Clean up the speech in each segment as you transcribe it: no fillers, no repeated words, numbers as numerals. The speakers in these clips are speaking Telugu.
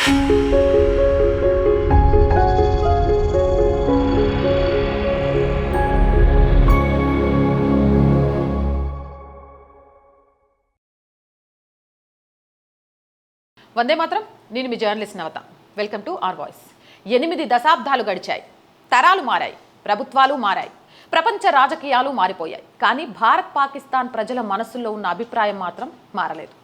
వందే మాత్రం. నేను మీ journalist Navata. Welcome to R voice. 8 దశాబ్దాలు గడిచాయి, తరాలు మారాయి, ప్రభుత్వాలు మారాయి, ప్రపంచ రాజకీయాలు మారిపోయాయి. కానీ భారత్ పాకిస్తాన్ ప్రజల మనసుల్లో ఉన్న అభిప్రాయం మాత్రం మారలేదు.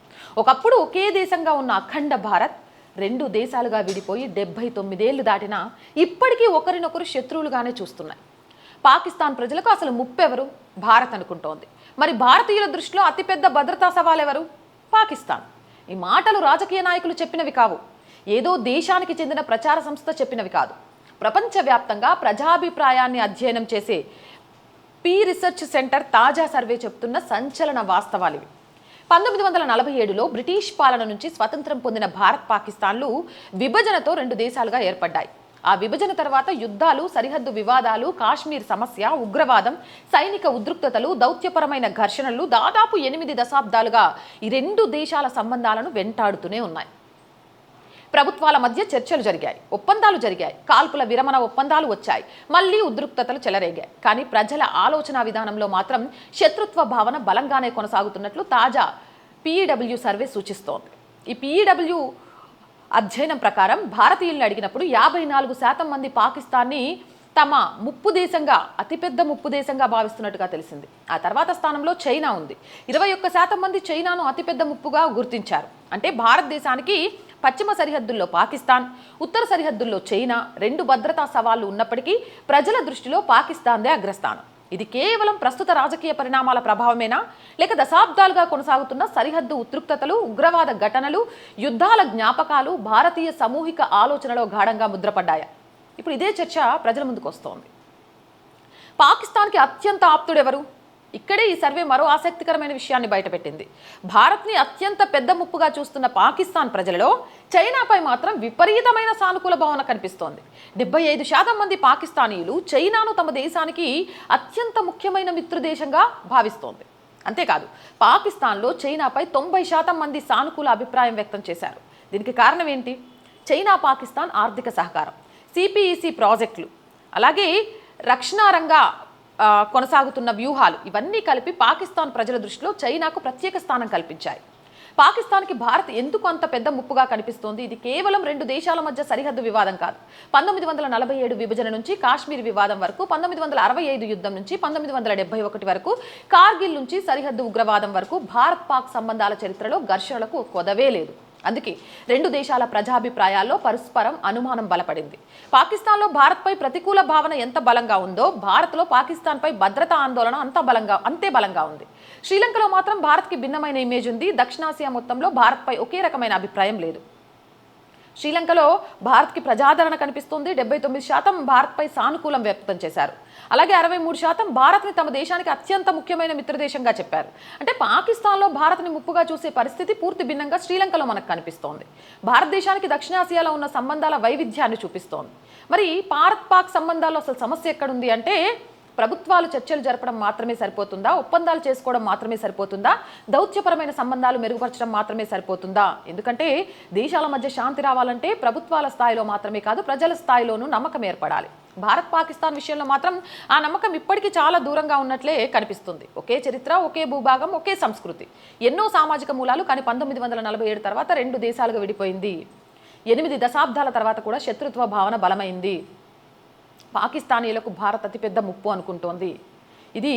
ఒకప్పుడు ఒకే దేశంగా ఉన్న అఖండ భారత్ 2 దేశాలుగా విడిపోయి 79 ఏళ్లు దాటినా ఇప్పటికీ ఒకరినొకరు శత్రువులుగానే చూస్తున్నాయి. పాకిస్తాన్ ప్రజలకు అసలు ముప్పెవరు? భారత్ అనుకుంటోంది. మరి భారతీయుల దృష్టిలో అతిపెద్ద భద్రతా సవాల్ ఎవరు? పాకిస్తాన్. ఈ మాటలు రాజకీయ నాయకులు చెప్పినవి కావు, ఏదో దేశానికి చెందిన ప్రచార సంస్థ చెప్పినవి కాదు. ప్రపంచవ్యాప్తంగా ప్రజాభిప్రాయాన్ని అధ్యయనం చేసే పీ రీసెర్చ్ సెంటర్ తాజా సర్వే చెప్తున్న సంచలన వాస్తవాలు ఇవి. 1947లో బ్రిటిష్ పాలన నుంచి స్వతంత్రం పొందిన భారత్ పాకిస్తాన్లు విభజనతో 2 దేశాలుగా ఏర్పడ్డాయి. ఆ విభజన తర్వాత యుద్ధాలు, సరిహద్దు వివాదాలు, కాశ్మీర్ సమస్య, ఉగ్రవాదం, సైనిక ఉద్రిక్తతలు, దౌత్యపరమైన ఘర్షణలు దాదాపు 8 దశాబ్దాలుగా ఈ 2 దేశాల సంబంధాలను వెంటాడుతూనే ఉన్నాయి. ప్రభుత్వాల మధ్య చర్చలు జరిగాయి, ఒప్పందాలు జరిగాయి, కాల్పుల విరమణ ఒప్పందాలు వచ్చాయి, మళ్లీ ఉద్రిక్తతలు చెలరేగాయి. కానీ ప్రజల ఆలోచన విధానంలో మాత్రం శత్రుత్వ భావన బలంగానే కొనసాగుతున్నట్లు తాజా పీఈడబ్ల్యూ సర్వే సూచిస్తోంది. ఈ పీఈడబ్ల్యూ అధ్యయనం ప్రకారం భారతీయులను అడిగినప్పుడు 54% మంది పాకిస్తాన్ని తమ ముప్పు దేశంగా, అతిపెద్ద ముప్పు దేశంగా భావిస్తున్నట్టుగా తెలిసింది. ఆ తర్వాత స్థానంలో చైనా ఉంది. 21% మంది చైనాను అతిపెద్ద ముప్పుగా గుర్తించారు. అంటే భారతదేశానికి పశ్చిమ సరిహద్దుల్లో పాకిస్తాన్, ఉత్తర సరిహద్దుల్లో చైనా 2 భద్రతా సవాళ్లు ఉన్నప్పటికీ ప్రజల దృష్టిలో పాకిస్తాన్దే అగ్రస్థానం. ఇది కేవలం ప్రస్తుత రాజకీయ పరిణామాల ప్రభావమేనా, లేక దశాబ్దాలుగా కొనసాగుతున్న సరిహద్దు ఉద్రిక్తతలు, ఉగ్రవాద ఘటనలు, యుద్ధాల జ్ఞాపకాలు భారతీయ సామూహిక ఆలోచనలో గాఢంగా ముద్రపడ్డాయా? ఇప్పుడు ఇదే చర్చ ప్రజల ముందుకు వస్తోంది. పాకిస్తాన్కి అత్యంత ఆప్తుడెవరు? ఇక్కడే ఈ సర్వే మరో ఆసక్తికరమైన విషయాన్ని బయటపెట్టింది. భారత్ని అత్యంత పెద్ద ముప్పుగా చూస్తున్న పాకిస్తాన్ ప్రజలలో చైనాపై మాత్రం విపరీతమైన సానుకూల భావన కనిపిస్తోంది. 75% మంది పాకిస్తానీయులు చైనాను తమ దేశానికి అత్యంత ముఖ్యమైన మిత్రదేశంగా భావిస్తోంది. అంతేకాదు, పాకిస్తాన్లో చైనాపై 90% మంది సానుకూల అభిప్రాయం వ్యక్తం చేశారు. దీనికి కారణం ఏంటి? చైనా పాకిస్తాన్ ఆర్థిక సహకారం, సిపిఈసి ప్రాజెక్టులు, అలాగే రక్షణ రంగ కొనసాగుతున్న వ్యూహాలు, ఇవన్నీ కలిపి పాకిస్తాన్ ప్రజల దృష్టిలో చైనాకు ప్రత్యేక స్థానం కల్పించాయి. పాకిస్తాన్కి భారత్ ఎందుకు అంత పెద్ద ముప్పుగా కనిపిస్తోంది? ఇది కేవలం 2 దేశాల మధ్య సరిహద్దు వివాదం కాదు. 1947 విభజన నుంచి కాశ్మీర్ వివాదం వరకు, 1965 యుద్ధం నుంచి 1971 వరకు, కార్గిల్ నుంచి సరిహద్దు ఉగ్రవాదం వరకు భారత్ పాక్ సంబంధాల చరిత్రలో ఘర్షణలకు కొదవే లేదు. అందుకే 2 దేశాల ప్రజాభిప్రాయాల్లో పరస్పరం అనుమానం బలపడింది. పాకిస్తాన్లో భారత్పై ప్రతికూల భావన ఎంత బలంగా ఉందో, భారత్లో పాకిస్తాన్పై భద్రతా ఆందోళన అంతే బలంగా ఉంది. శ్రీలంకలో మాత్రం భారత్కి భిన్నమైన ఇమేజ్ ఉంది. దక్షిణాసియా మొత్తంలో భారత్పై ఒకే రకమైన అభిప్రాయం లేదు. శ్రీలంకలో భారత్కి ప్రజాదరణ కనిపిస్తుంది. 79% భారత్పై సానుకూలం వ్యక్తం చేశారు. అలాగే 63% భారత్ని తమ దేశానికి అత్యంత ముఖ్యమైన మిత్రదేశంగా చెప్పారు. అంటే పాకిస్తాన్లో భారత్ని ముప్పుగా చూసే పరిస్థితి పూర్తి భిన్నంగా శ్రీలంకలో మనకు కనిపిస్తోంది. భారతదేశానికి దక్షిణాసియాలో ఉన్న సంబంధాల వైవిధ్యాన్ని చూపిస్తోంది. మరి భారత్ పాక్ సంబంధాల్లో అసలు సమస్య ఎక్కడుంది అంటే, ప్రభుత్వాలు చర్చలు జరపడం మాత్రమే సరిపోతుందా? ఒప్పందాలు చేసుకోవడం మాత్రమే సరిపోతుందా? దౌత్యపరమైన సంబంధాలు మెరుగుపరచడం మాత్రమే సరిపోతుందా? ఎందుకంటే దేశాల మధ్య శాంతి రావాలంటే ప్రభుత్వాల స్థాయిలో మాత్రమే కాదు, ప్రజల స్థాయిలోనూ నమ్మకం ఏర్పడాలి. భారత్ పాకిస్తాన్ విషయంలో మాత్రం ఆ నమ్మకం ఇప్పటికీ చాలా దూరంగా ఉన్నట్లే కనిపిస్తుంది. ఒకే చరిత్ర, ఒకే భూభాగం, ఒకే సంస్కృతి, ఎన్నో సామాజిక మూలాలు. కానీ 1947 తర్వాత 2 దేశాలుగా విడిపోయింది. 8 దశాబ్దాల తర్వాత కూడా శత్రుత్వ భావన బలమైంది. పాకిస్తానీయులకు భారత్ అతిపెద్ద ముప్పు అనుకుంటోంది. ఇది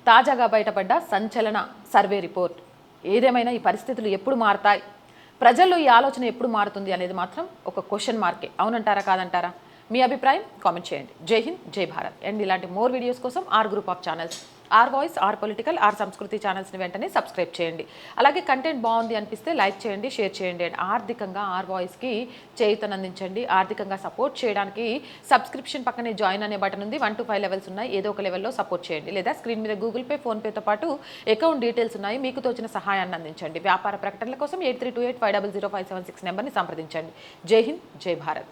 తాజాగా బయటపడ్డ సంచలన సర్వే రిపోర్ట్. ఏదేమైనా ఈ పరిస్థితులు ఎప్పుడు మారతాయి, ప్రజల్లో ఈ ఆలోచన ఎప్పుడు మారుతుంది అనేది మాత్రం ఒక క్వశ్చన్ మార్కే. అవునంటారా, కాదంటారా? మీ అభిప్రాయం కామెంట్ చేయండి. జై హింద్, జై భారత్. అండ్ ఇలాంటి మోర్ వీడియోస్ కోసం R group of channels, R voice, R political, R Sanskriti ఛానల్స్ని వెంటనే సబ్స్క్రైబ్ చేయండి. అలాగే కంటెంట్ బాగుంది అనిపిస్తే లైక్ చేయండి, షేర్ చేయండి. అండ్ ఆర్థికంగా ఆర్ వాయిస్కి చేయూతనందించండి. ఆర్థికంగా సపోర్ట్ చేయడానికి సబ్స్క్రిప్షన్ పక్కనే జాయిన్ అనే బటన్ ఉంది. 1 to 5 లెవెల్స్ ఉన్నాయి. ఏదో ఒక లెవెల్లో సపోర్ట్ చేయండి. లేదా స్క్రీన్ మీద గూగుల్ పే, ఫోన్పేతో పాటు అకౌంట్ డీటెయిల్స్ ఉన్నాయి. మీకు తోచిన సహాయాన్ని అందించండి. వ్యాపార ప్రకటనల కోసం 8328500576 నెంబర్ని సంప్రదించండి. జై హింద్, జై భారత్.